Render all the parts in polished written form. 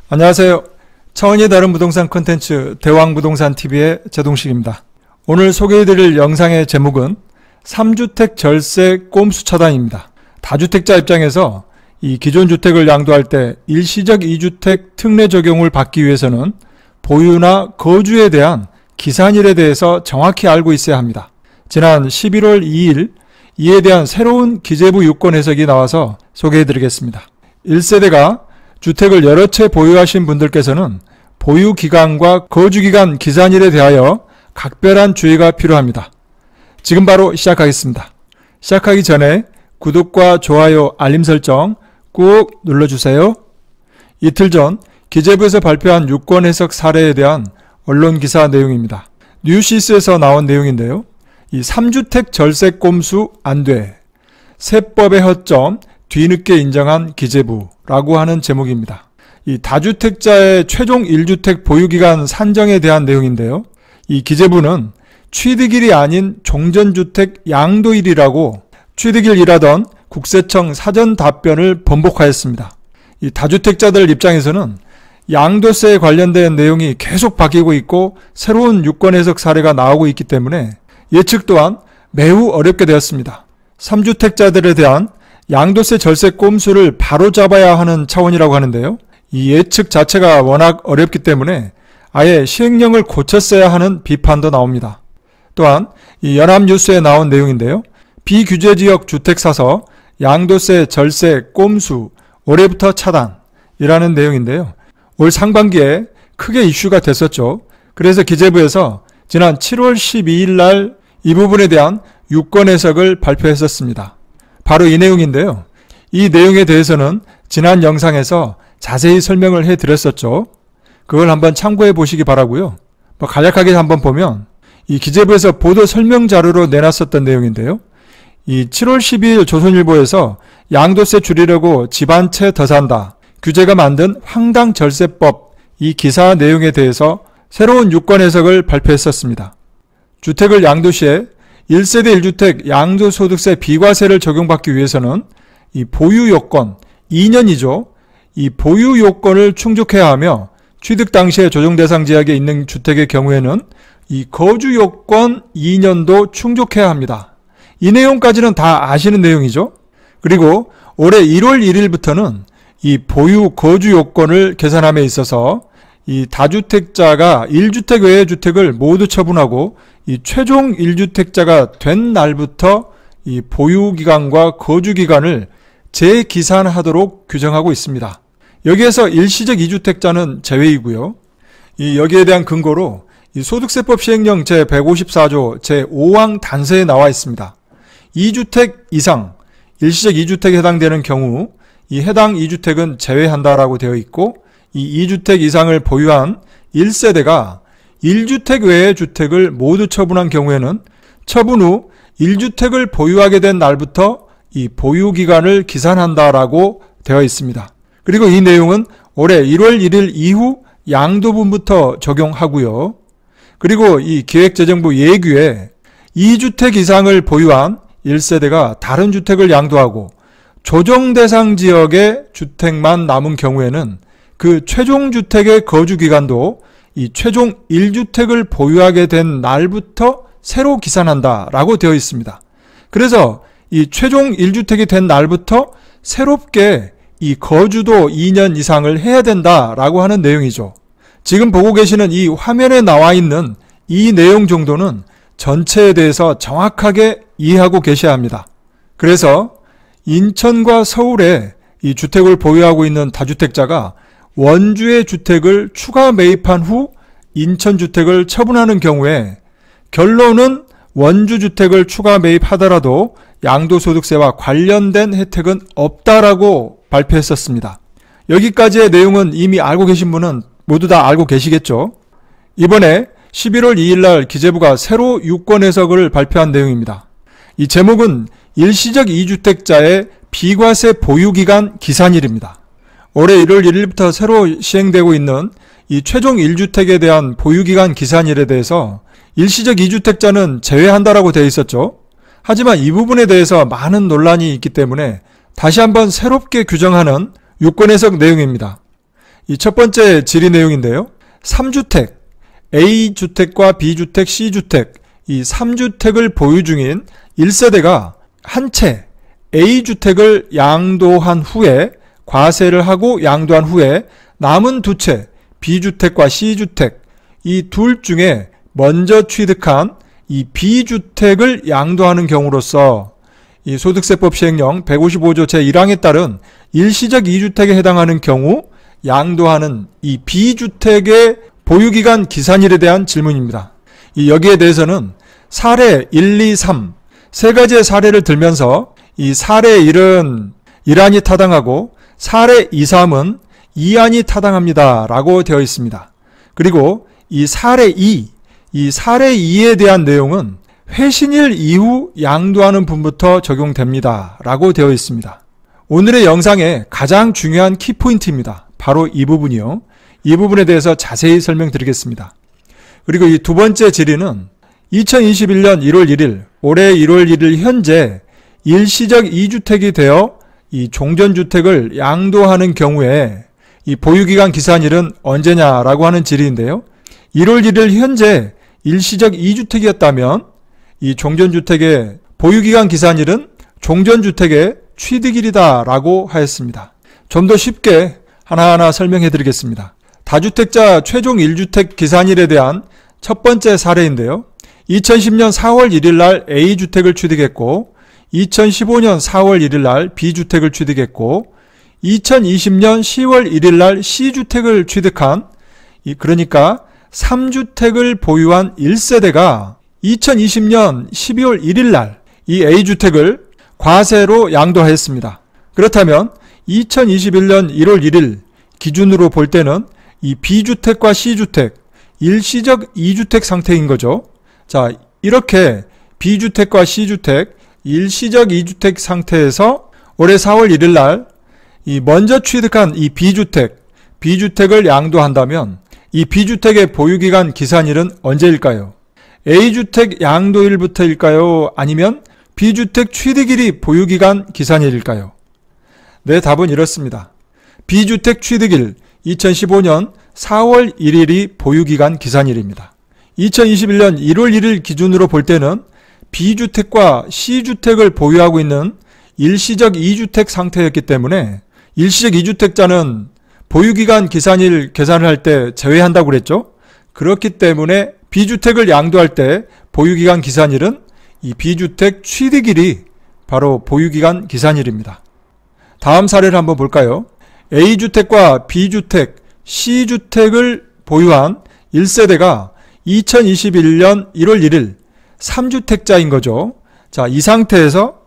안녕하세요. 차원이 다른 부동산 콘텐츠 대왕부동산TV의 제동식입니다. 오늘 소개해드릴 영상의 제목은 3주택 절세 꼼수 차단입니다. 다주택자 입장에서 이 기존 주택을 양도할 때 일시적 2주택 특례 적용을 받기 위해서는 보유나 거주에 대한 기산일에 대해서 정확히 알고 있어야 합니다. 지난 11월 2일 이에 대한 새로운 기재부 유권 해석이 나와서 소개해드리겠습니다. 1세대가 주택을 여러 채 보유하신 분들께서는 보유기간과 거주기간 기산일에 대하여 각별한 주의가 필요합니다. 지금 바로 시작하겠습니다. 시작하기 전에 구독과 좋아요, 알림 설정 꾹 눌러주세요. 이틀 전 기재부에서 발표한 유권 해석 사례에 대한 언론 기사 내용입니다. 뉴시스에서 나온 내용인데요. 이 3주택 절세 꼼수 안돼, 세법의 허점 뒤늦게 인정한 기재부라고 하는 제목입니다. 이 다주택자의 최종 1주택 보유기간 산정에 대한 내용인데요. 이 기재부는 취득일이 아닌 종전주택 양도일이라고 취득일 일하던 국세청 사전 답변을 번복하였습니다. 이 다주택자들 입장에서는 양도세에 관련된 내용이 계속 바뀌고 있고 새로운 유권 해석 사례가 나오고 있기 때문에 예측 또한 매우 어렵게 되었습니다. 3주택자들에 대한 양도세 절세 꼼수를 바로잡아야 하는 차원이라고 하는데요. 이 예측 자체가 워낙 어렵기 때문에 아예 시행령을 고쳤어야 하는 비판도 나옵니다. 또한 이 연합뉴스에 나온 내용인데요. 비규제지역 주택 사서 양도세 절세 꼼수 올해부터 차단이라는 내용인데요. 올 상반기에 크게 이슈가 됐었죠. 그래서 기재부에서 지난 7월 12일 날 이 부분에 대한 유권 해석을 발표했었습니다. 바로 이 내용인데요. 이 내용에 대해서는 지난 영상에서 자세히 설명을 해드렸었죠. 그걸 한번 참고해 보시기 바라고요. 간략하게 한번 보면 이 기재부에서 보도 설명 자료로 내놨었던 내용인데요. 이 7월 12일 조선일보에서 양도세 줄이려고 집 한 채 더 산다, 규제가 만든 황당절세법, 이 기사 내용에 대해서 새로운 유권 해석을 발표했었습니다. 주택을 양도 시에 1세대 1주택 양도소득세 비과세를 적용받기 위해서는 이 보유요건 2년이죠. 이 보유요건을 충족해야 하며 취득 당시에 조정대상 지역에 있는 주택의 경우에는 이 거주요건 2년도 충족해야 합니다. 이 내용까지는 다 아시는 내용이죠. 그리고 올해 1월 1일부터는 이 보유 거주 요건을 계산함에 있어서 이 다주택자가 1주택 외의 주택을 모두 처분하고 이 최종 1주택자가 된 날부터 이 보유기간과 거주기간을 재기산하도록 규정하고 있습니다. 여기에서 일시적 2주택자는 제외이고요. 여기에 대한 근거로 이 소득세법 시행령 제154조 제5항 단서에 나와 있습니다. 2주택 이상, 일시적 2주택에 해당되는 경우 이 해당 2주택은 제외한다라고 되어 있고, 이 2주택 이상을 보유한 1세대가 1주택 외의 주택을 모두 처분한 경우에는 처분 후 1주택을 보유하게 된 날부터 이 보유기간을 기산한다라고 되어 있습니다. 그리고 이 내용은 올해 1월 1일 이후 양도분부터 적용하고요. 그리고 이 기획재정부 예규에 2주택 이상을 보유한 1세대가 다른 주택을 양도하고 조정대상 지역의 주택만 남은 경우에는 그 최종 주택의 거주기간도 이 최종 1주택을 보유하게 된 날부터 새로 기산한다라고 되어 있습니다. 그래서 이 최종 1주택이 된 날부터 새롭게 이 거주도 2년 이상을 해야 된다라고 하는 내용이죠. 지금 보고 계시는 이 화면에 나와 있는 이 내용 정도는 전체에 대해서 정확하게 이해하고 계셔야 합니다. 그래서 인천과 서울에 이 주택을 보유하고 있는 다주택자가 원주의 주택을 추가 매입한 후 인천 주택을 처분하는 경우에 결론은 원주 주택을 추가 매입하더라도 양도소득세와 관련된 혜택은 없다라고 발표했었습니다. 여기까지의 내용은 이미 알고 계신 분은 모두 다 알고 계시겠죠. 이번에 11월 2일 날 기재부가 새로 유권 해석을 발표한 내용입니다. 이 제목은 일시적 2주택자의 비과세 보유기간 기산일입니다. 올해 1월 1일부터 새로 시행되고 있는 이 최종 1주택에 대한 보유기간 기산일에 대해서 일시적 2주택자는 제외한다라고 되어 있었죠. 하지만 이 부분에 대해서 많은 논란이 있기 때문에 다시 한번 새롭게 규정하는 유권 해석 내용입니다. 이 첫 번째 질의 내용인데요. 3주택, A주택과 B주택, C주택, 이 3주택을 보유 중인 1세대가 한 채 A주택을 양도한 후에 과세를 하고 양도한 후에 남은 두 채 B주택과 C주택 이 둘 중에 먼저 취득한 이 B주택을 양도하는 경우로서 이 소득세법 시행령 155조 제1항에 따른 일시적 2주택에 해당하는 경우 양도하는 이 B주택의 보유기간 기산일에 대한 질문입니다. 여기에 대해서는 사례 1, 2, 3 세 가지의 사례를 들면서 이 사례 1은 1안이 타당하고 사례 2, 3은 2안이 타당합니다 라고 되어 있습니다. 그리고 이 사례 2, 이 사례 2에 대한 내용은 회신일 이후 양도하는 분부터 적용됩니다 라고 되어 있습니다. 오늘의 영상의 가장 중요한 키포인트입니다. 바로 이 부분이요. 이 부분에 대해서 자세히 설명드리겠습니다. 그리고 이 두 번째 질의는 2021년 1월 1일, 올해 1월 1일 현재 일시적 2주택이 되어 이 종전주택을 양도하는 경우에 이 보유기간 기산일은 언제냐라고 하는 질의인데요. 1월 1일 현재 일시적 2주택이었다면 이 종전주택의 보유기간 기산일은 종전주택의 취득일이다 라고 하였습니다. 좀 더 쉽게 하나하나 설명해 드리겠습니다. 다주택자 최종 1주택 기산일에 대한 첫 번째 사례인데요. 2010년 4월 1일 날 A주택을 취득했고 2015년 4월 1일 날 B주택을 취득했고 2020년 10월 1일 날 C주택을 취득한 그러니까 3주택을 보유한 1세대가 2020년 12월 1일 날 이 A주택을 과세로 양도하였습니다. 그렇다면 2021년 1월 1일 기준으로 볼 때는 이 B주택과 C주택 일시적 2주택 상태인 거죠. 자, 이렇게 B주택과 C주택 일시적 2주택 상태에서 올해 4월 1일 날 이 먼저 취득한 이 B주택을 양도한다면 이 B주택의 보유기간 기산일은 언제일까요? A주택 양도일부터일까요? 아니면 B주택 취득일이 보유기간 기산일일까요? 네, 답은 이렇습니다. B주택 취득일 2015년 4월 1일이 보유기간 기산일입니다. 2021년 1월 1일 기준으로 볼 때는 B주택과 C주택을 보유하고 있는 일시적 2주택 상태였기 때문에 일시적 2주택자는 보유기간 기산일 계산을 할 때 제외한다고 그랬죠. 그렇기 때문에 B주택을 양도할 때 보유기간 기산일은 이 B주택 취득일이 바로 보유기간 기산일입니다. 다음 사례를 한번 볼까요? A주택과 B주택, C주택을 보유한 1세대가 2021년 1월 1일 3주택자인 거죠. 자, 이 상태에서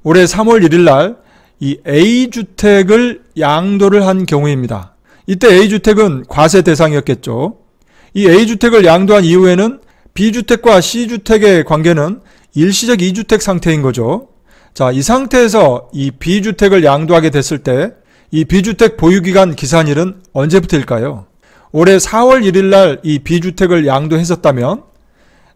올해 3월 1일 날 이 A주택을 양도를 한 경우입니다. 이때 A주택은 과세 대상이었겠죠. 이 A주택을 양도한 이후에는 B주택과 C주택의 관계는 일시적 2주택 상태인 거죠. 자, 이 상태에서 이 B주택을 양도하게 됐을 때 이 B주택 보유기간 기산일은 언제부터일까요? 올해 4월 1일 날 이 B주택을 양도했었다면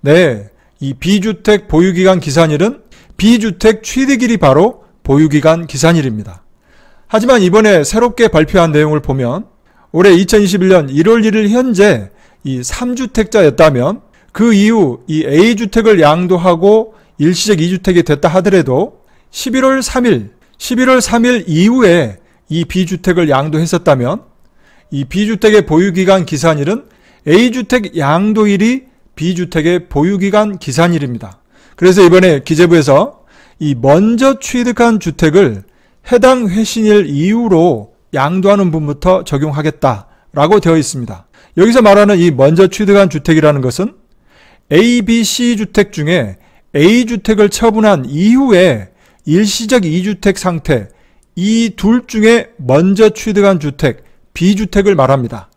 네, 이 B주택 보유기간 기산일은 B주택 취득일이 바로 보유기간 기산일입니다. 하지만 이번에 새롭게 발표한 내용을 보면 올해 2021년 1월 1일 현재 이 3주택자였다면 그 이후 이 A주택을 양도하고 일시적 2주택이 됐다 하더라도 11월 3일 이후에 이 B주택을 양도했었다면 이 B주택의 보유기간 기산일은 A주택 양도일이 B주택의 보유기간 기산일입니다. 그래서 이번에 기재부에서 이 먼저 취득한 주택을 해당 회신일 이후로 양도하는 분부터 적용하겠다라고 되어 있습니다. 여기서 말하는 이 먼저 취득한 주택이라는 것은 A, B, C 주택 중에 A주택을 처분한 이후에 일시적 2주택 상태 이 둘 중에 먼저 취득한 주택 B주택을 말합니다.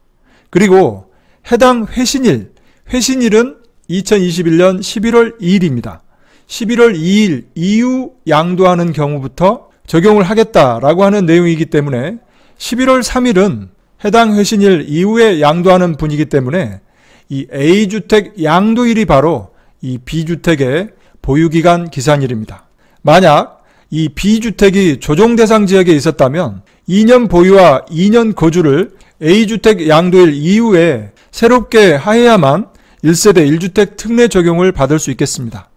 그리고 해당 회신일은 2021년 11월 2일입니다. 11월 2일 이후 양도하는 경우부터 적용을 하겠다라고 하는 내용이기 때문에 11월 3일은 해당 회신일 이후에 양도하는 분이기 때문에 이 A주택 양도일이 바로 이 B주택의 보유기간 기산일입니다. 만약 이 B주택이 조정대상 지역에 있었다면 2년 보유와 2년 거주를 A주택 양도일 이후에 새롭게 하여야만 1세대 1주택 특례 적용을 받을 수 있겠습니다.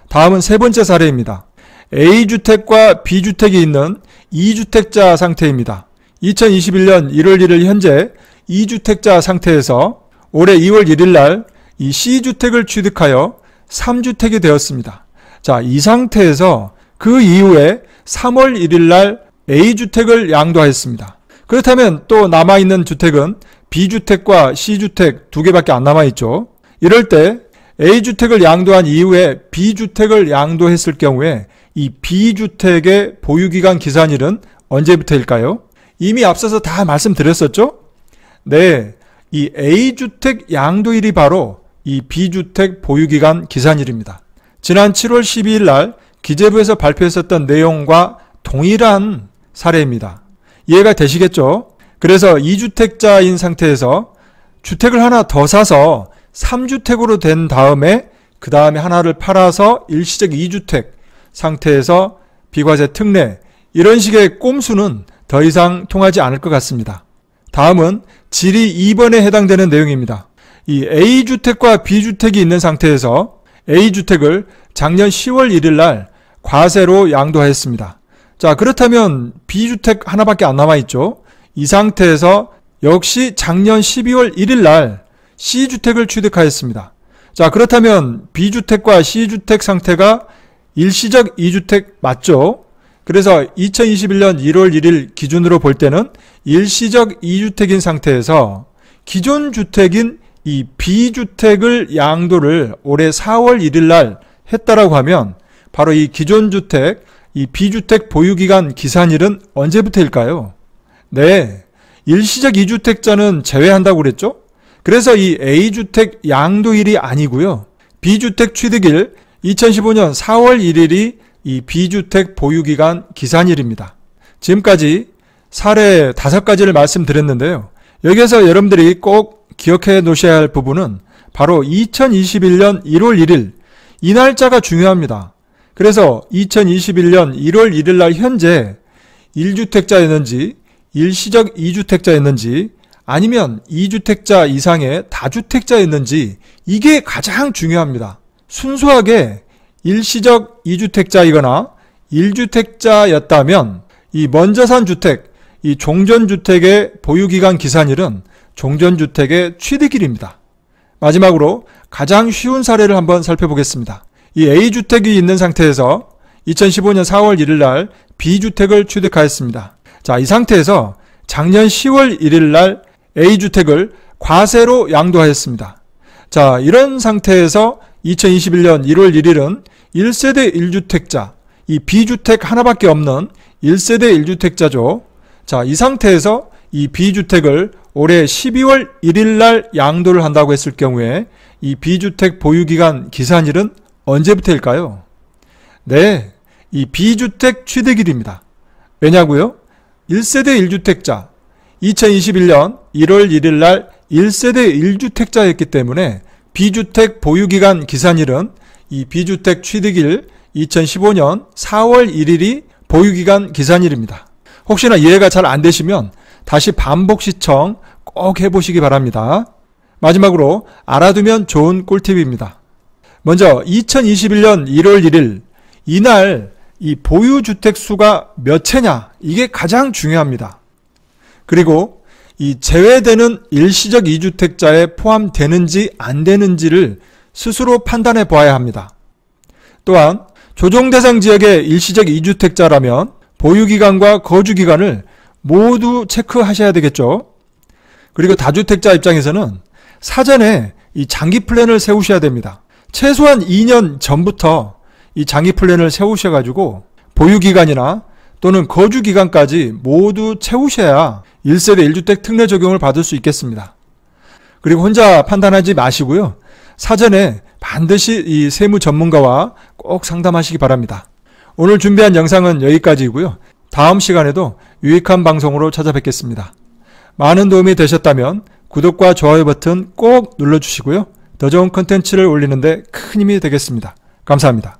다음은 세 번째 사례입니다. A주택과 B주택이 있는 2주택자 상태입니다. 2021년 1월 1일 현재 2주택자 상태에서 올해 2월 1일 날 이 C주택을 취득하여 3주택이 되었습니다. 자, 이 상태에서 그 이후에 3월 1일 날 A주택을 양도하였습니다. 그렇다면 또 남아있는 주택은 B주택과 C주택 두 개밖에 안 남아있죠. 이럴 때 A주택을 양도한 이후에 B주택을 양도했을 경우에 이 B주택의 보유기간 기산일은 언제부터일까요? 이미 앞서서 다 말씀드렸었죠? 네, 이 A주택 양도일이 바로 이 B주택 보유기간 기산일입니다. 지난 7월 12일 날 기재부에서 발표했었던 내용과 동일한 사례입니다. 이해가 되시겠죠? 그래서 2주택자인 상태에서 주택을 하나 더 사서 3주택으로 된 다음에 그 다음에 하나를 팔아서 일시적 2주택 상태에서 비과세 특례, 이런 식의 꼼수는 더 이상 통하지 않을 것 같습니다. 다음은 질의 2번에 해당되는 내용입니다. 이 A주택과 B주택이 있는 상태에서 A주택을 작년 10월 1일 날 과세로 양도하였습니다. 자, 그렇다면 B주택 하나밖에 안 남아있죠. 이 상태에서 역시 작년 12월 1일 날 C주택을 취득하였습니다. 자, 그렇다면 B주택과 C주택 상태가 일시적 2주택 맞죠? 그래서 2021년 1월 1일 기준으로 볼 때는 일시적 2주택인 상태에서 기존 주택인 이 B주택을 양도를 올해 4월 1일 날 했다라고 하면 바로 이 기존 주택, 이 B주택 보유기간 기산일은 언제부터일까요? 네, 일시적 2주택자는 제외한다고 그랬죠? 그래서 이 A주택 양도일이 아니고요. B주택 취득일 2015년 4월 1일이 이 B주택 보유기간 기산일입니다. 지금까지 사례 5가지를 말씀드렸는데요. 여기에서 여러분들이 꼭 기억해 놓으셔야 할 부분은 바로 2021년 1월 1일 이 날짜가 중요합니다. 그래서 2021년 1월 1일 날 현재 1주택자였는지 일시적 2주택자였는지 아니면 2주택자 이상의 다주택자였는지 이게 가장 중요합니다. 순수하게 일시적 2주택자이거나 1주택자였다면 이 먼저 산 주택, 이 종전주택의 보유기간 기산일은 종전주택의 취득일입니다. 마지막으로 가장 쉬운 사례를 한번 살펴보겠습니다. 이 A주택이 있는 상태에서 2015년 4월 1일 날 B주택을 취득하였습니다. 자, 이 상태에서 작년 10월 1일 날 A주택을 과세로 양도하였습니다. 자, 이런 상태에서 2021년 1월 1일은 1세대 1주택자, 이 B주택 하나밖에 없는 1세대 1주택자죠. 자, 이 상태에서 이 B주택을 올해 12월 1일 날 양도를 한다고 했을 경우에 이 B주택 보유기간 기산일은 언제부터일까요? 네, 이 B주택 취득일입니다. 왜냐고요? 1세대 1주택자, 2021년 1월 1일 날 1세대 1주택자였기 때문에 B주택 보유기간 기산일은 이 B주택 취득일 2015년 4월 1일이 보유기간 기산일입니다. 혹시나 이해가 잘 안 되시면 다시 반복 시청 꼭 해보시기 바랍니다. 마지막으로 알아두면 좋은 꿀팁입니다. 먼저 2021년 1월 1일 이날 이 보유주택 수가 몇 채냐, 이게 가장 중요합니다. 그리고 이 제외되는 일시적 2주택자에 포함되는지 안 되는지를 스스로 판단해 보아야 합니다. 또한 조정대상 지역의 일시적 2주택자라면 보유기간과 거주기간을 모두 체크하셔야 되겠죠. 그리고 다주택자 입장에서는 사전에 이 장기 플랜을 세우셔야 됩니다. 최소한 2년 전부터 이 장기 플랜을 세우셔가지고 보유기간이나 또는 거주기간까지 모두 채우셔야 1세대 1주택 특례 적용을 받을 수 있겠습니다. 그리고 혼자 판단하지 마시고요. 사전에 반드시 이 세무 전문가와 꼭 상담하시기 바랍니다. 오늘 준비한 영상은 여기까지이고요. 다음 시간에도 유익한 방송으로 찾아뵙겠습니다. 많은 도움이 되셨다면 구독과 좋아요 버튼 꼭 눌러주시고요. 더 좋은 컨텐츠를 올리는데 큰 힘이 되겠습니다. 감사합니다.